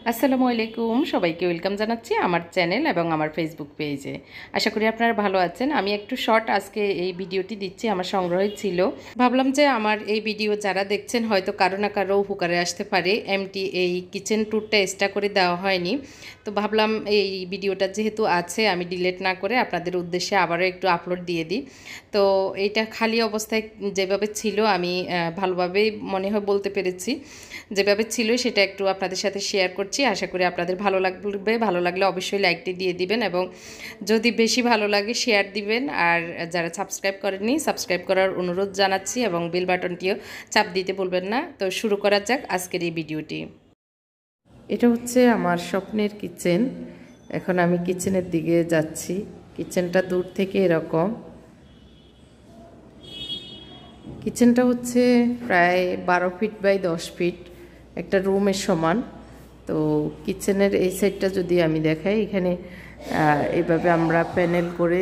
আসসালামু আলাইকুম, সবাইকে ওয়েলকাম জানাচ্ছি আমার চ্যানেল এবং আমার ফেসবুক পেজে। আশা করি আপনারা ভালো আছেন। আমি একটু শর্ট আজকে এই ভিডিওটি দিচ্ছি, আমার সংগ্রহে ছিল। ভাবলাম যে আমার এই ভিডিও যারা দেখছেন হয়তো কারো না কারো উপকারে আসতে পারে। এমটি এই কিচেন ট্যুরটা এক্সট্রা করে দেওয়া হয়নি, তো ভাবলাম এই ভিডিওটা যেহেতু আছে আমি ডিলিট না করে আপনাদের উদ্দেশ্যে আবারও একটু আপলোড দিয়ে দিই। তো এইটা খালি অবস্থায় যেভাবে ছিল আমি ভালোভাবেই মনে হয় বলতে পেরেছি। যেভাবে ছিল সেটা একটু আপনাদের সাথে শেয়ার করছি। আশা করি আপনাদের ভালো লাগবে। ভালো লাগলে অবশ্যই লাইকটি দিয়ে দিবেন এবং যদি বেশি ভালো লাগে শেয়ার দিবেন। আর যারা সাবস্ক্রাইব করেননি সাবস্ক্রাইব করার অনুরোধ জানাচ্ছি এবং বেল বাটনটিও চাপ দিতে ভুলবেন না। তো শুরু করা যাক আজকের এই ভিডিওটি। এটা হচ্ছে আমার স্বপ্নের কিচেন। এখন আমি কিচেনের দিকে যাচ্ছি। কিচেনটা দূর থেকে এরকম। কিচেনটা হচ্ছে প্রায় 12 ফিট বাই 10 ফিট, একটা রুমের সমান। তো কিচেনের এই সাইডটা যদি আমি দেখাই, এখানে এইভাবে আমরা প্যানেল করে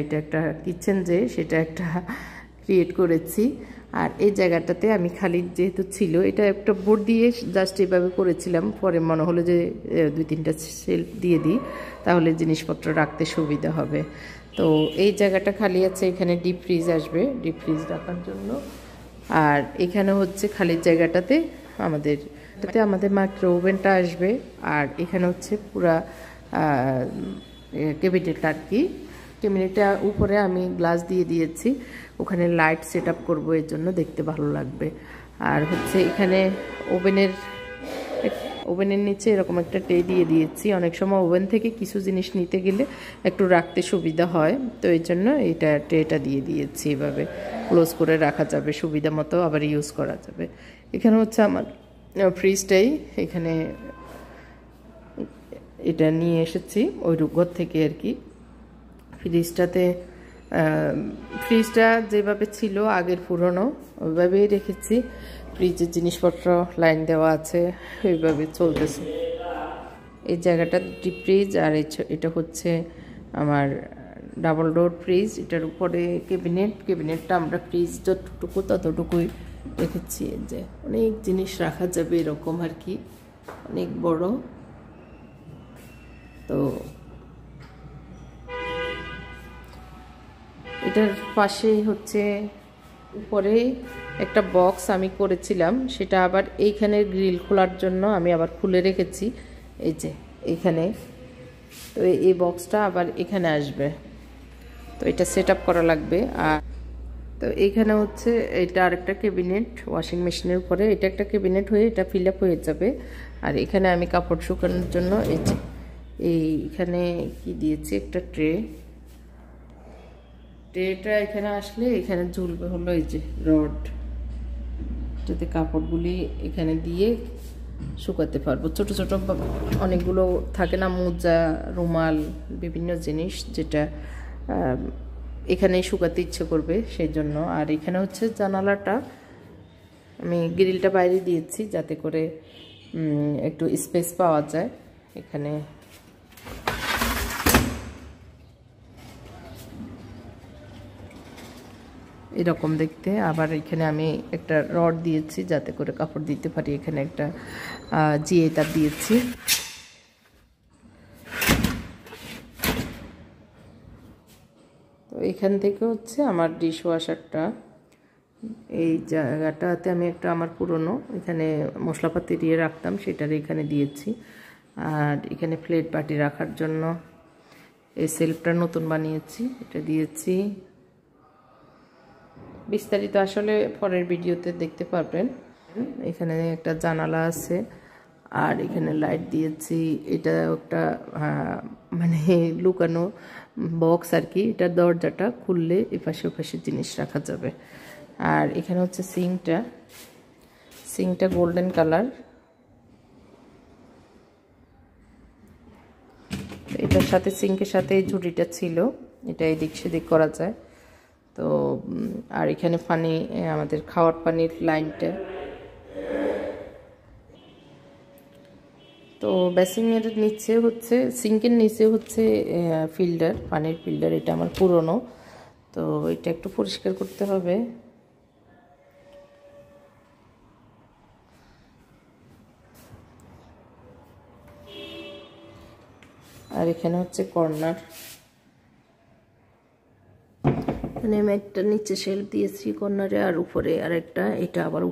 এটা একটা কিচেন যে সেটা একটা ক্রিয়েট করেছি। আর এই জায়গাটাতে আমি খালি যেহেতু ছিল, এটা একটা বোর্ড দিয়ে জাস্ট এইভাবে করেছিলাম। পরে মনে হলো যে 2-3টা শেলফ দিয়ে দিই, তাহলে জিনিসপত্র রাখতে সুবিধা হবে। তো এই জায়গাটা খালি আছে, এখানে ডিপ ফ্রিজ আসবে, ডিপ ফ্রিজ রাখার জন্য। আর এখানে হচ্ছে খালি জায়গাটাতে আমাদের মাইক্রো ওভেনটা আসবে। আর এখানে হচ্ছে পুরা ক্যাবিনেট আর কি। ক্যাবিনেটটা উপরে আমি গ্লাস দিয়ে দিয়েছি, ওখানে লাইট সেট আপ করবো, এর জন্য দেখতে ভালো লাগবে। আর হচ্ছে এখানে ওভেনের নিচে এরকম একটা ট্রে দিয়ে দিয়েছি। অনেক সময় ওভেন থেকে কিছু জিনিস নিতে গেলে একটু রাখতে সুবিধা হয়, তো এই জন্য এটা ট্রেটা দিয়ে দিয়েছি। এভাবে ক্লোজ করে রাখা যাবে সুবিধা মতো, আবার ইউজ করা যাবে। এখানে হচ্ছে আমার ফ্রিজটাই, এখানে এটা নিয়ে এসেছি ওই ঘর থেকে আর কি। ফ্রিজটা যেভাবে ছিল আগের পুরনো ওইভাবেই রেখেছি। ফ্রিজের জিনিসপত্র লাইন দেওয়া আছে, ওইভাবে চলতেছে। এই জায়গাটা ডিপ ফ্রিজ, আর এটা হচ্ছে আমার ডাবল ডোর ফ্রিজ। এটার উপরে ক্যাবিনেটটা আমরা ফ্রিজ যতটুকু ততটুকুই রেখেছি। যে অনেক জিনিস রাখা যাবে এরকম আর কি, অনেক বড়। তো এটার পাশে হচ্ছে উপরে একটা বক্স আমি করেছিলাম, সেটা আবার এইখানের গ্রিল খোলার জন্য আমি আবার খুলে রেখেছি। এই যে এইখানে, তো এই বক্সটা আবার এখানে আসবে, তো এটা সেট আপ করা লাগবে। আর তো এইখানে হচ্ছে এটা আরেকটা ক্যাবিনেট, ওয়াশিং মেশিনের উপরে এটা একটা ক্যাবিনেট হয়ে এটা ফিল আপ হয়ে যাবে। আর এখানে আমি কাপড় শুকানোর জন্য এইখানে কি দিয়েছি, একটা ট্রেটা এখানে আসলে এখানে ঝুলবে হলো এই যে রড, যাতে কাপড়গুলি এখানে দিয়ে শুকাতে পারবো। ছোট ছোট অনেকগুলো থাকে না, মোজা, রুমাল, বিভিন্ন জিনিস যেটা এখানেই শুকাতে ইচ্ছে করবে সেই জন্য। আর এখানে হচ্ছে জানালাটা আমি গ্রিলটা বাইরে দিয়েছি যাতে করে একটু স্পেস পাওয়া যায় এখানে। এরকম দেখতে। আবার এখানে আমি একটা রড দিয়েছি যাতে করে কাপড় দিতে পারি। এখানে একটা জিএ তার দিয়েছি। তো এখান থেকে হচ্ছে আমার ডিশ ওয়াশারটা, এই জায়গাটাতে আমি একটা আমার পুরনো এখানে মশলাপাতি দিয়ে রাখতাম, সেটার এখানে দিয়েছি। আর এখানে প্লেট বাটি রাখার জন্য এই সেলফটা নতুন বানিয়েছি, এটা দিয়েছি। বিস্তারিত আসলে পরের ভিডিওতে দেখতে পারবেন। এখানে একটা জানালা আছে, আর এখানে লাইট দিয়েছি। এটা একটা মানে লুকানো বক্স আর কি, এটা দরজাটা খুললে এপাশে ওপাশে জিনিস রাখা যাবে। আর এখানে হচ্ছে সিংটা গোল্ডেন কালার। এটার সাথে সিঙ্কের সাথে এই ঝুড়িটা ছিল, এটা এদিক সেদিক করা যায়। তো আর এখানে পানি, আমাদের খাওয়ার পানির লাইনটা। তো বেসিংয়ের নিচে হচ্ছে, সিঙ্কের নিচে হচ্ছে ফিল্টার, পানির ফিল্টার। এটা আমার পুরনো, তো এটা একটু পরিষ্কার করতে হবে। আর এখানে হচ্ছে কর্নার, এখানে আমি একটা নিচে শেলফ দিয়েছি কর্নারে, আর উপরে আরেকটা, এটা আবার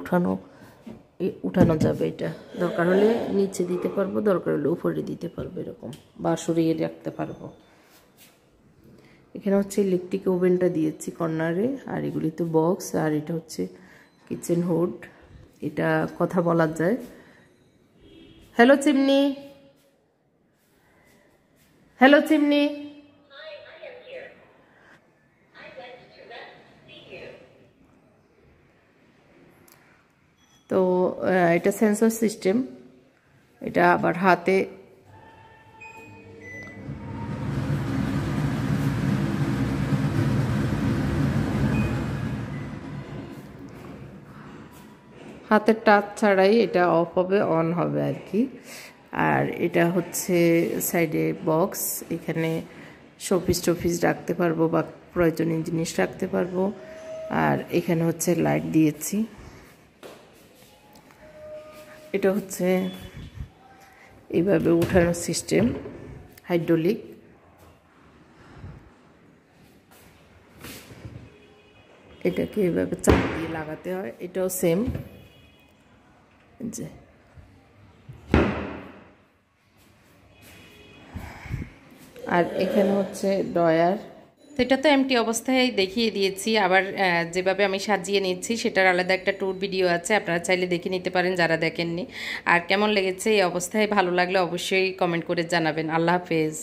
উঠানো যাবে, এটা দরকার হলে নিচে দিতে পারবো, দরকার হলে উপরে দিতে পারবো, এরকম বা সরিয়ে রাখতে পারবো। এখানে হচ্ছে ইলেকট্রিক ওভেনটা দিয়েছি কর্নারে, আর এগুলি তো বক্স, আর এটা হচ্ছে কিচেন হুড, এটা কথা বলা যায়। Hello chimney, hello chimney. তো এটা সেন্সর সিস্টেম, এটা আবার হাতে হাতের টাচ ছাড়াই এটা অফ হবে অন হবে আর কি। আর এটা হচ্ছে সাইডে বক্স, এখানে শোপিস টোপিস রাখতে পারবো বা প্রয়োজনীয় জিনিস রাখতে পারবো। আর এখানে হচ্ছে লাইট দিয়েছি, এটা হচ্ছে এইভাবে উঠানোর সিস্টেম, হাইড্রোলিক। এটাকে এভাবে চাপ দিয়ে লাগাতে হয়, এটাও সেম। যে আর এখানে হচ্ছে ড্রয়ার। তো এটা তো এমটি অবস্থায় দেখিয়ে দিয়েছি, আবার যেভাবে আমি সাজিয়ে নিচ্ছি সেটার আলাদা একটা ট্যুর ভিডিও আছে, আপনারা চাইলে দেখে নিতে পারেন যারা দেখেননি। আর কেমন লেগেছে এই অবস্থায়, ভালো লাগলে অবশ্যই কমেন্ট করে জানাবেন। আল্লাহ হাফেজ।